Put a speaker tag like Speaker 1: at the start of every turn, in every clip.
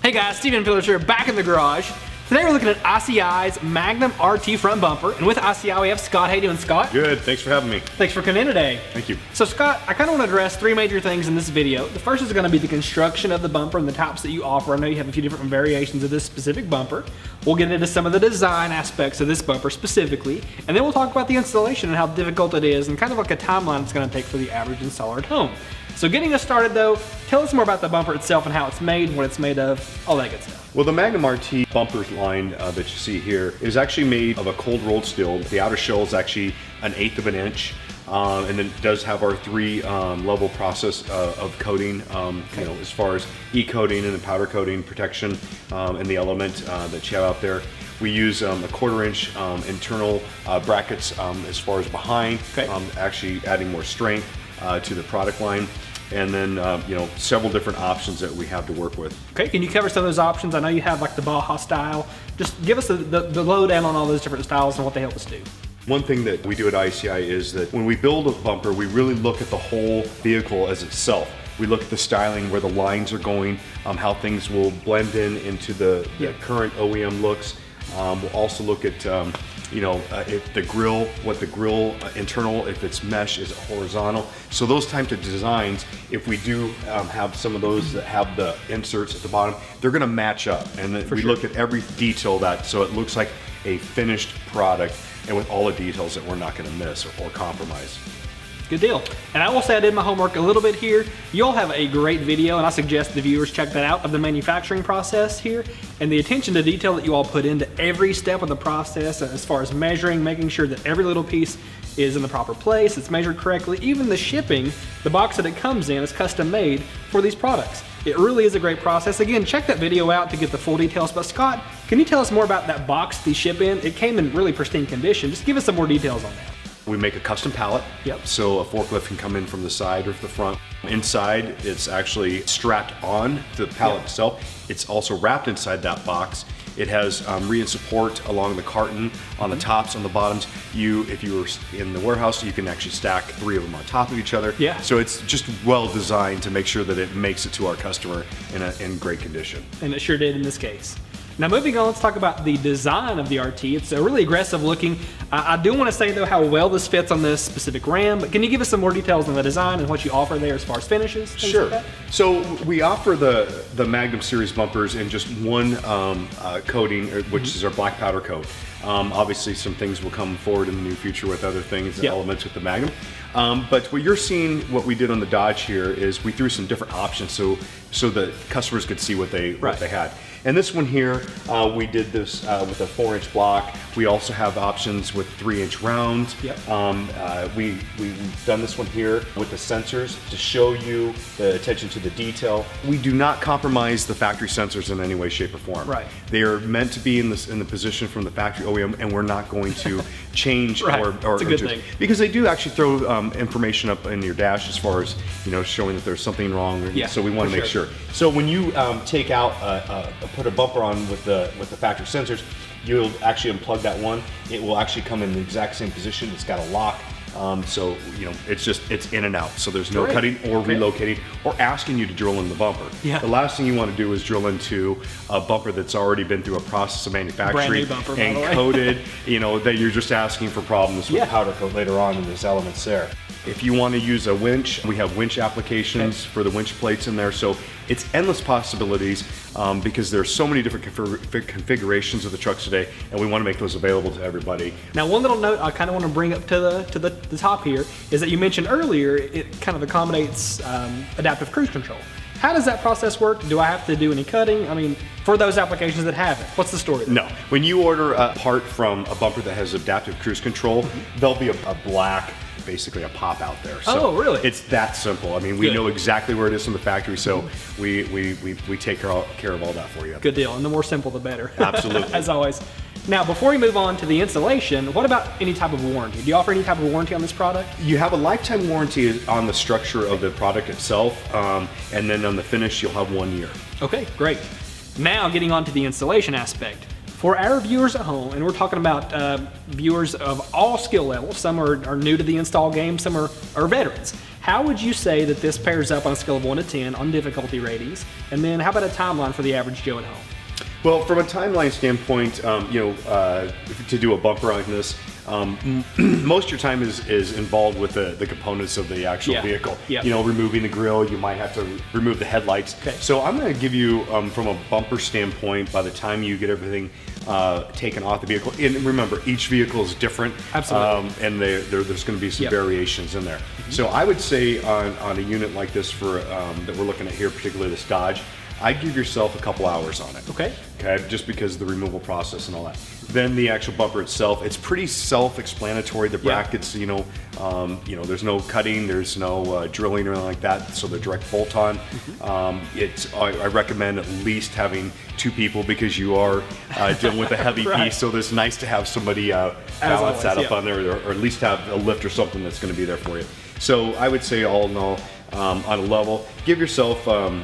Speaker 1: Hey guys, Steven Phillips here, back in the garage. Today we're looking at ICI's Magnum RT Front Bumper, and with ICI we have Scott. How you doing, Scott?
Speaker 2: Good, thanks for having me.
Speaker 1: Thanks for coming in today.
Speaker 2: Thank you.
Speaker 1: So Scott, I kind of want to address three major things in this video. The first is going to be the construction of the bumper and the types that you offer. I know you have a few different variations of this specific bumper. We'll get into some of the design aspects of this bumper specifically, and then we'll talk about the installation and how difficult it is and kind of like a timeline it's going to take for the average installer at home. So getting us started though, tell us more about the bumper itself and how it's made, what it's made of, all that good stuff.
Speaker 2: Well, the Magnum RT bumper line that you see here is actually made of a cold rolled steel. The outer shell is actually 1/8 of an inch. And then it does have our three level process of coating, you know, as far as e-coating and the powder coating protection and the element that you have out there. We use a 1/4 inch internal brackets as far as behind, actually adding more strength to the product line. And then, you know, several different options that we have to work with.
Speaker 1: Okay, can you cover some of those options? I know you have like the Baja style. Just give us the lowdown on all those different styles and what they help us do.
Speaker 2: One thing that we do at ICI is that when we build a bumper, we really look at the whole vehicle as itself. We look at the styling, where the lines are going, how things will blend into the current OEM looks. We'll also look at you know, if the grill, what the grill internal, if it's mesh, is it horizontal? So those types of designs, if we do have some of those that have the inserts at the bottom, they're gonna match up. And then we look at every detail that, so it looks like a finished product and with all the details that we're not gonna miss or compromise.
Speaker 1: Good deal. And I will say I did my homework a little bit here. You'll have a great video, and I suggest the viewers check that out, of the manufacturing process here and the attention to detail that you all put into every step of the process as far as measuring, making sure that every little piece is in the proper place, it's measured correctly. Even the shipping, the box that it comes in is custom made for these products. It really is a great process. Again, check that video out to get the full details. But Scott, can you tell us more about that box they ship in? It came in really pristine condition. Just give us some more details on that.
Speaker 2: We make a custom pallet, so a forklift can come in from the side or the front. Inside, it's actually strapped on to the pallet itself. It's also wrapped inside that box. It has rear support along the carton on the tops, on the bottoms. If you were in the warehouse, you can actually stack 3 of them on top of each other. So it's just well designed to make sure that it makes it to our customer in great condition.
Speaker 1: And it sure did in this case. Now moving on, let's talk about the design of the RT. It's a really aggressive looking. I do want to say though how well this fits on this specific Ram, but can you give us some more details on the design and what you offer there as far as finishes?
Speaker 2: Sure.
Speaker 1: Like
Speaker 2: so we offer the Magnum series bumpers in just one coating, which is our black powder coat. Obviously some things will come forward in the near future with other things and elements with the Magnum. But what you're seeing, what we did on the Dodge here, is we threw some different options so the customers could see what they had. And this one here, we did this with a 4-inch block. We also have options with 3-inch rounds. We've done this one here with the sensors to show you the attention to the detail. We do not compromise the factory sensors in any way, shape, or form. They are meant to be in the position from the factory OEM, and we're not going to change or
Speaker 1: it's a good thing.
Speaker 2: Because they do actually throw information up in your dash as far as, you know, showing that there's something wrong. So we want to make sure. So when you take out put a bumper on with the factory sensors, you'll actually unplug that one. It will actually come in the exact same position. It's got a lock. So, you know, it's in and out. So there's no cutting or relocating or asking you to drill in the bumper. The last thing you want to do is drill into a bumper that's already been through a process of manufacturing
Speaker 1: bumper,
Speaker 2: and coated, you know, that you're just asking for problems with powder coat later on in these elements there. If you want to use a winch, we have winch applications for the winch plates in there. So it's endless possibilities because there's so many different configurations of the trucks today, and we want to make those available to everybody.
Speaker 1: Now, one little note I kind of want to bring up to the top here is that you mentioned earlier it kind of accommodates adaptive cruise control. How does that process work? Do I have to do any cutting? I mean, for those applications that have it, what's the story there?
Speaker 2: No. When you order a part from a bumper that has adaptive cruise control, there'll be a black, basically a pop out there. So
Speaker 1: really?
Speaker 2: It's that simple. I mean, we know exactly where it is from the factory, so we take care of all that for you.
Speaker 1: Good deal, and the more simple the better.
Speaker 2: Absolutely.
Speaker 1: As always. Now, before we move on to the installation, what about any type of warranty? Do you offer any type of warranty on this product?
Speaker 2: You have a lifetime warranty on the structure of the product itself, and then on the finish, you'll have 1 year.
Speaker 1: Okay, great. Now, getting on to the installation aspect. For our viewers at home, and we're talking about viewers of all skill levels, some are new to the install game, some are veterans. How would you say that this pairs up on a scale of 1 to 10 on difficulty ratings? And then how about a timeline for the average Joe at home?
Speaker 2: Well, from a timeline standpoint, to do a bumper like this, most of your time is involved with the components of the actual vehicle.
Speaker 1: Yeah.
Speaker 2: Removing the grille, you might have to remove the headlights.
Speaker 1: Okay.
Speaker 2: So I'm going to give you, from a bumper standpoint, by the time you get everything taken off the vehicle, and remember, each vehicle is different.
Speaker 1: Absolutely.
Speaker 2: And there's going to be some variations in there. So I would say on a unit like this that we're looking at here, particularly this Dodge, I'd give yourself a couple hours on it.
Speaker 1: Okay.
Speaker 2: Okay, just because of the removal process and all that. Then the actual bumper itself, it's pretty self-explanatory. The brackets, there's no cutting, there's no drilling or anything like that, so they're direct bolt-on. I recommend at least having 2 people because you are dealing with a heavy piece, so it's nice to have somebody balance that up on there, or at least have a lift or something that's going to be there for you. So I would say all in all, on a level, give yourself a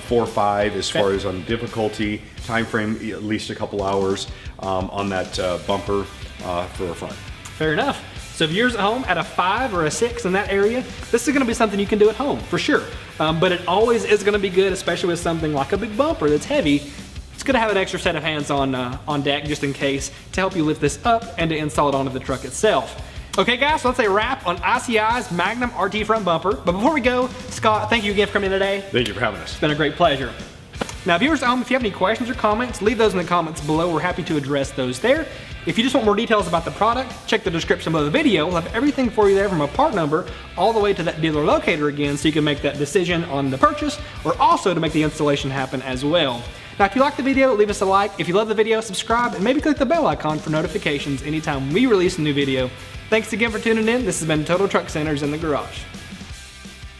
Speaker 2: 4 or 5 as far as on difficulty, time frame, at least a couple hours on that bumper for a front.
Speaker 1: Fair enough. So viewers at home, at a 5 or a 6 in that area, this is going to be something you can do at home for sure. But it always is going to be good, especially with something like a big bumper that's heavy. It's good to have an extra set of hands on deck just in case to help you lift this up and to install it onto the truck itself. Okay guys, so that's a wrap on ICI's Magnum RT Front Bumper. But before we go, Scott, thank you again for coming today.
Speaker 2: Thank you for having us.
Speaker 1: It's been a great pleasure. Now viewers at home, if you have any questions or comments, leave those in the comments below. We're happy to address those there. If you just want more details about the product, check the description below the video. We'll have everything for you there, from a part number all the way to that dealer locator again, so you can make that decision on the purchase or also to make the installation happen as well. Now if you like the video, leave us a like. If you love the video, subscribe and maybe click the bell icon for notifications anytime we release a new video. Thanks again for tuning in. This has been Total Truck Centers in the Garage.